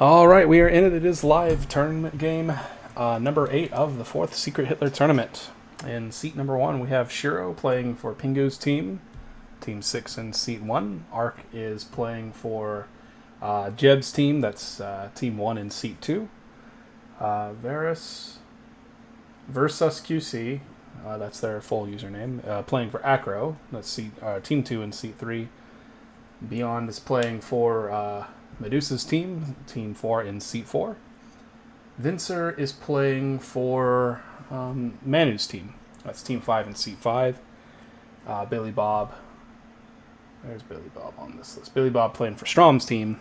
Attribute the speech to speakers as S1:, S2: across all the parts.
S1: All right, we are in it. It is live tournament game number 8 of the 4th Secret Hitler tournament. In seat number 1, we have Shiro playing for Pingu's team, Team 6 in seat 1. Ark is playing for Jeb's team, that's Team 1 in seat 2. Varus Versus QC, that's their full username, playing for Acro, that's Team 2 in seat 3. Beyond is playing for Medusa's team, Team 4 in seat 4. Vincer is playing for Manu's team. That's Team 5 in seat 5. Billy Bob. There's Billy Bob on this list. Billy Bob playing for Strom's team.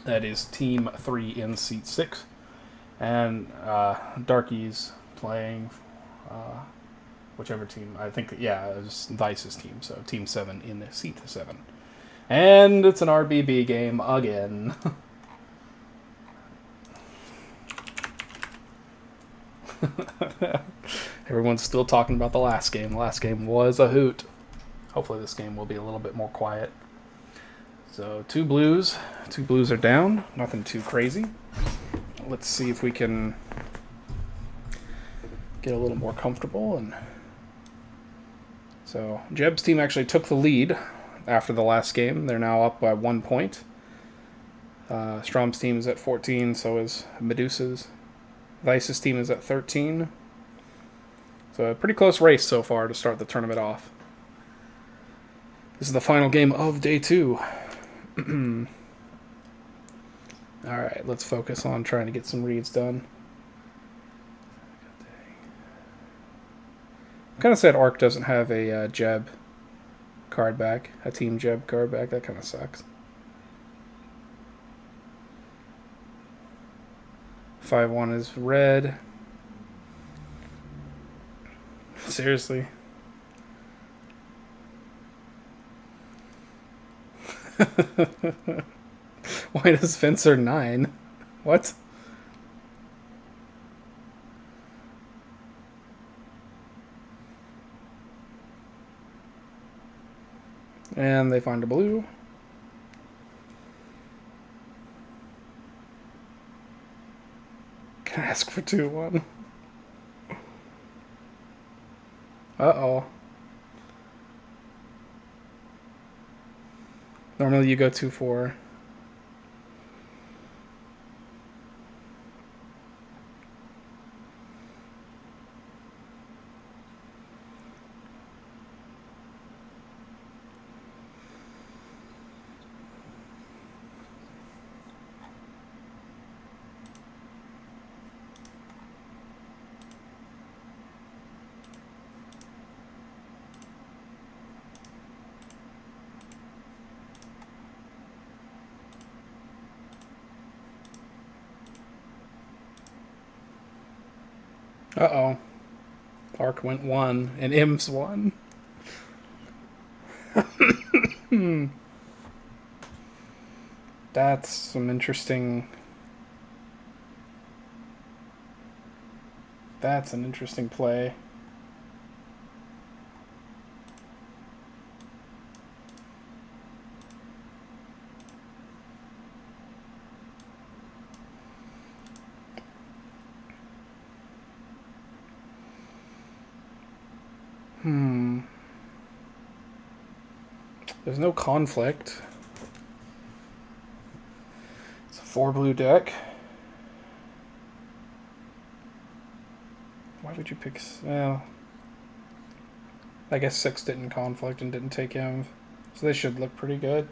S1: That is Team 3 in seat 6. And Darky's playing whichever team. I think, yeah, it was Vice's team. So Team 7 in seat 7. And it's an RBB game again. Everyone's still talking about the last game. The last game was a hoot. Hopefully this game will be a little bit more quiet. So two blues are down. Nothing too crazy. Let's see if we can get a little more comfortable. And so Jeb's team actually took the lead after the last game. They're now up by 1 point. Strom's team is at 14, so is Medusa's. Vice's team is at 13. So a pretty close race so far to start the tournament off. This is the final game of day 2. Alright, let's focus on trying to get some reads done. I'm kind of sad Ark doesn't have a Jeb card back. A Team Jeb card back. That kind of sucks. 5-1 is red. Seriously. Why does Fencer 9? What? And they find a blue. Can I ask for 2-1? Uh-oh. Normally you go 2-4. Uh-oh. Ark went 1, and Imps 1. That's some interesting... That's an interesting play. There's no conflict. It's a 4 blue deck. Why would you pick... Well, I guess 6 didn't conflict and didn't take him. So they should look pretty good.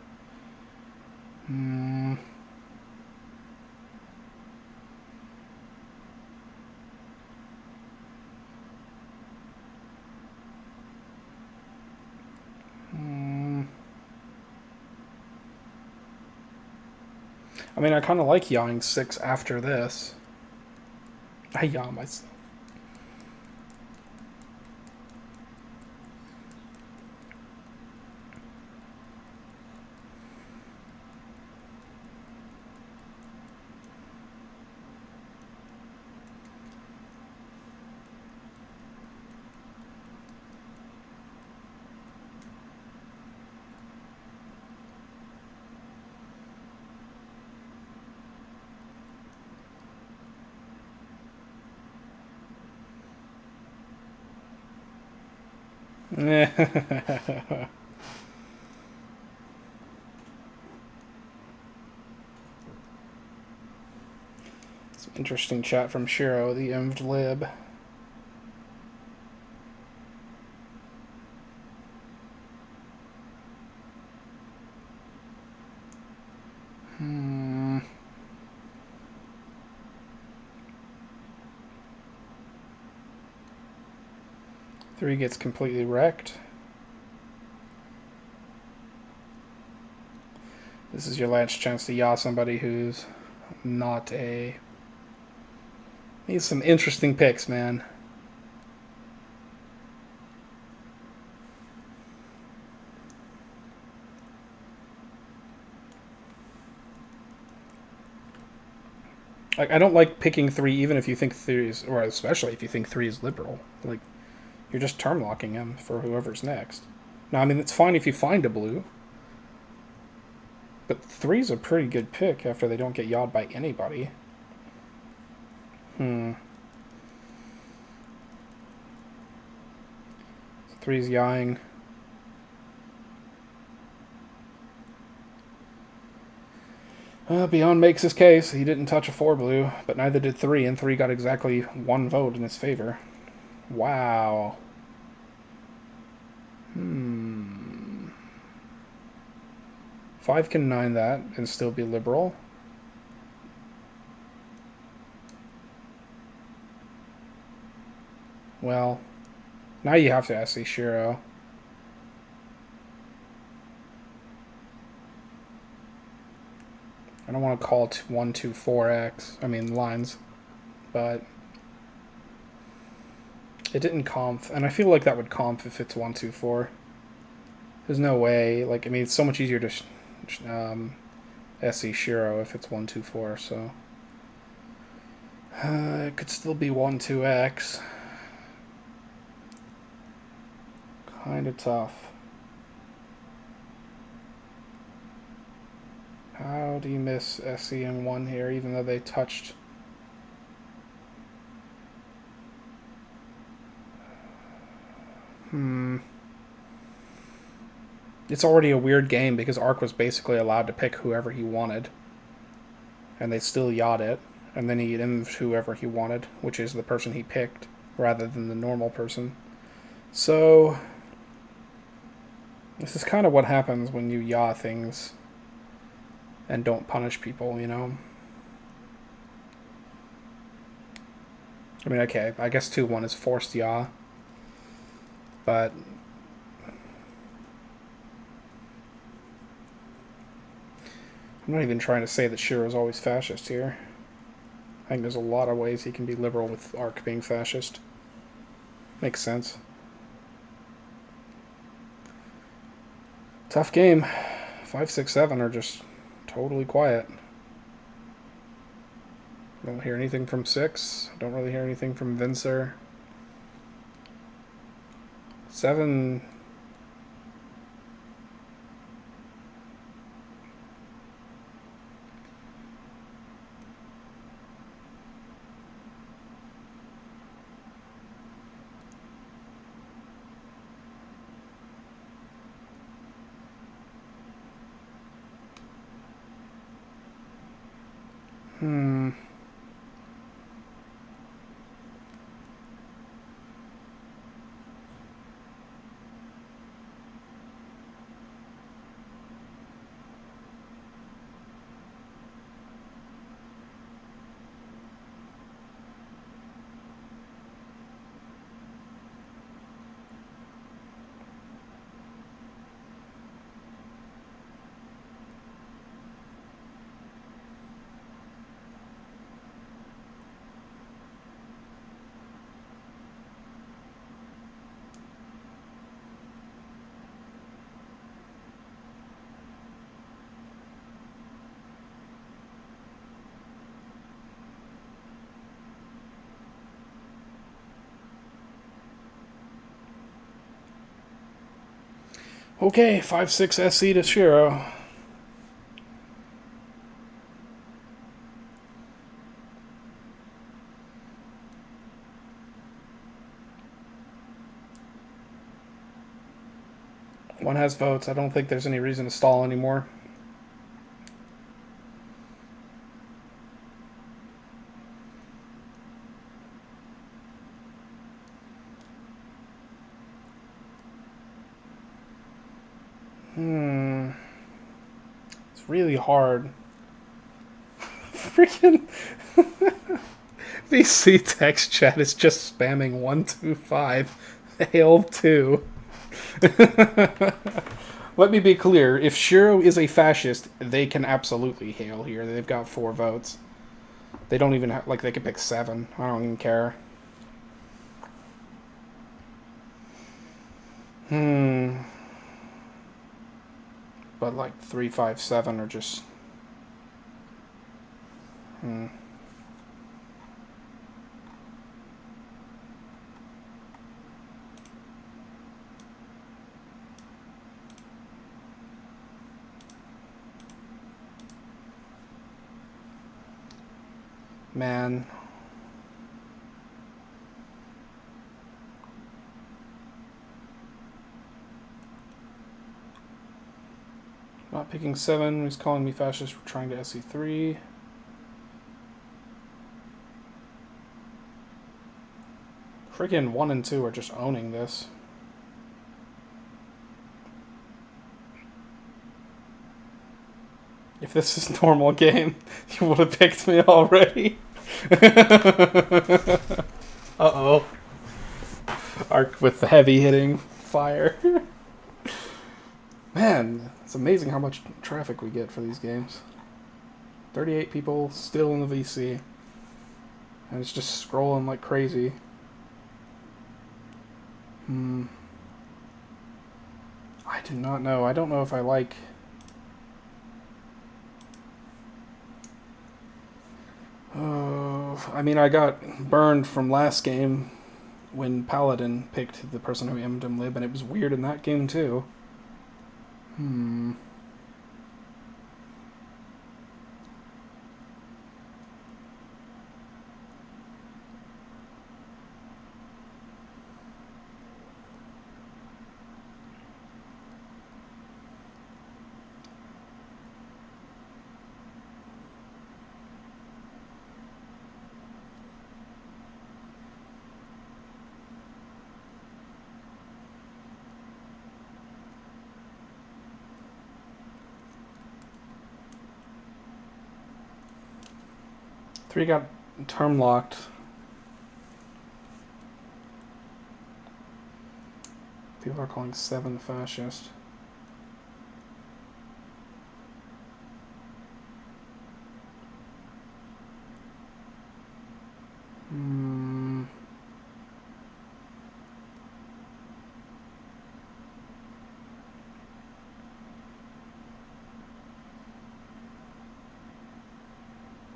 S1: I mean, I kind of like yawing 6 after this. I yaw myself. Some interesting chat from Shiro, the Emved Lib. Three gets completely wrecked. This is your last chance to yaw somebody who's not a... These some interesting picks, man. Like, I don't like picking three, even if you think three is, or especially if you think three is liberal. Like, you're just term locking him for whoever's next. Now, I mean, it's fine if you find a blue, but three's a pretty good pick after they don't get yawed by anybody. Three's yawing. Beyond makes his case. He didn't touch a 4 blue, but neither did 3, and 3 got exactly 1 vote in his favor. Wow. 5 can 9 that and still be liberal. Well, now you have to SC Shiro. I don't want to call it 1, 2, 4x. I mean, lines. But it didn't conf. And I feel like that would conf if it's 1, 2, 4. There's no way. Like, I mean, it's so much easier to SC Shiro if it's 1, 2, 4. So it could still be 1, 2x. Kind of tough. How do you miss SC and 1 here, even though they touched? It's already a weird game because Ark was basically allowed to pick whoever he wanted. And they still yawed it. And then he inved whoever he wanted, which is the person he picked, rather than the normal person. So this is kind of what happens when you yaw things and don't punish people, you know? I mean, okay, I guess 2-1 is forced yaw. But I'm not even trying to say that Shiro's always fascist here. I think there's a lot of ways he can be liberal with Ark being fascist. Makes sense. Tough game. 5, 6, 7 are just totally quiet. Don't hear anything from 6. Don't really hear anything from Vincer. 7... Okay, 5, 6 SC to Shiro. One has votes. I don't think there's any reason to stall anymore. It's really hard. Freaking VC text chat is just spamming 125 hail 2. Let me be clear. If Shiro is a fascist, they can absolutely hail here. They've got 4 votes. They don't even have, like, they could pick 7. I don't even care. But like 3, 5, 7 are just. Man. Not picking 7. He's calling me fascist for trying to SE3. Freaking 1 and 2 are just owning this. If this is normal game, you would have picked me already. Uh-oh. Arc with the heavy hitting fire. Man, it's amazing how much traffic we get for these games. 38 people still in the VC. And it's just scrolling like crazy. I do not know. I don't know if I like... I mean, I got burned from last game when Paladin picked the person who aimed him lib, and it was weird in that game too. 3 got term locked. People are calling 7 fascist.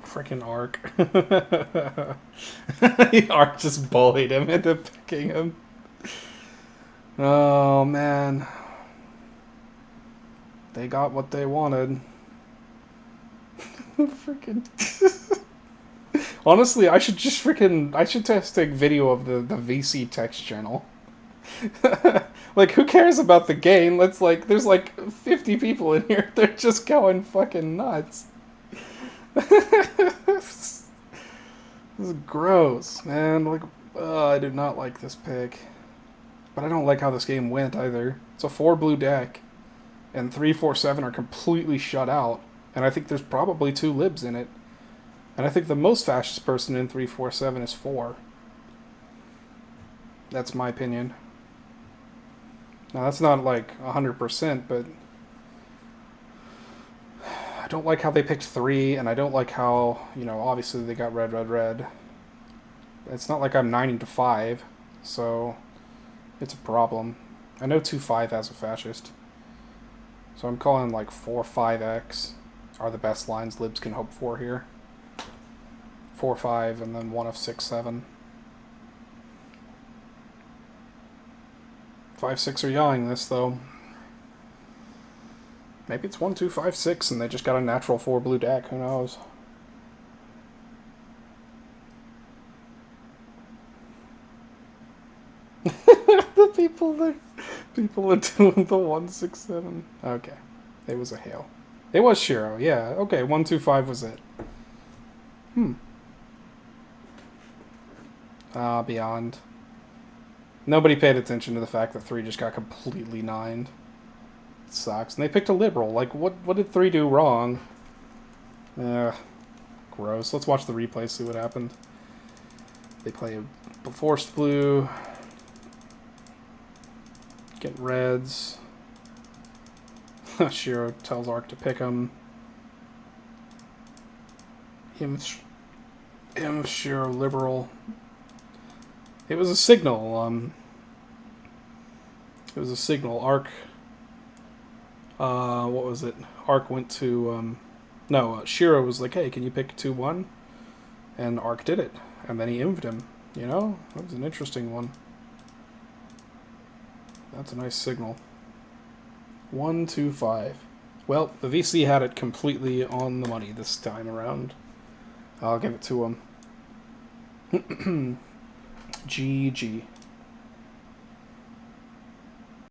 S1: Freaking Arc. Arc just bullied him into picking him. Oh, man. They got what they wanted. Freaking... Honestly, I should just I should just take video of the VC text channel. Like, who cares about the game? Let's, like, there's like 50 people in here. They're just going fucking nuts. This is gross, man. Like, I do not like this pick. But I don't like how this game went either. It's a 4 blue deck, and 3, 4, 7 are completely shut out. And I think there's probably 2 libs in it. And I think the most fascist person in 3, 4, 7 is 4. That's my opinion. Now, that's not like 100%, but I don't like how they picked 3, and I don't like how, you know, obviously they got red, red, red. It's not like I'm 9 to 5, so it's a problem. I know 2-5 has a fascist. So I'm calling like 4-5X are the best lines libs can hope for here. 4-5 and then 1 of 6-7. 5-6 are yawing this though. Maybe it's 1-2-5-6 and they just got a natural 4 blue deck, who knows? The people People are doing the 167. Okay. It was a hail. It was Shiro, yeah. Okay, 125 was it. Beyond. Nobody paid attention to the fact that 3 just got completely 9'd. It sucks. And they picked a liberal. Like, what did 3 do wrong? Gross. Let's watch the replay, see what happened. They play a forced blue. Get reds. Shiro tells Arc to pick him. Him, Shiro, liberal. It was a signal. It was a signal. Arc. What was it? Arc went to. Shiro was like, "Hey, can you pick 2-1?" And Arc did it, and then he inved him. You know, that was an interesting one. That's a nice signal. 125. Well, the VC had it completely on the money this time around. I'll give it to him. GG.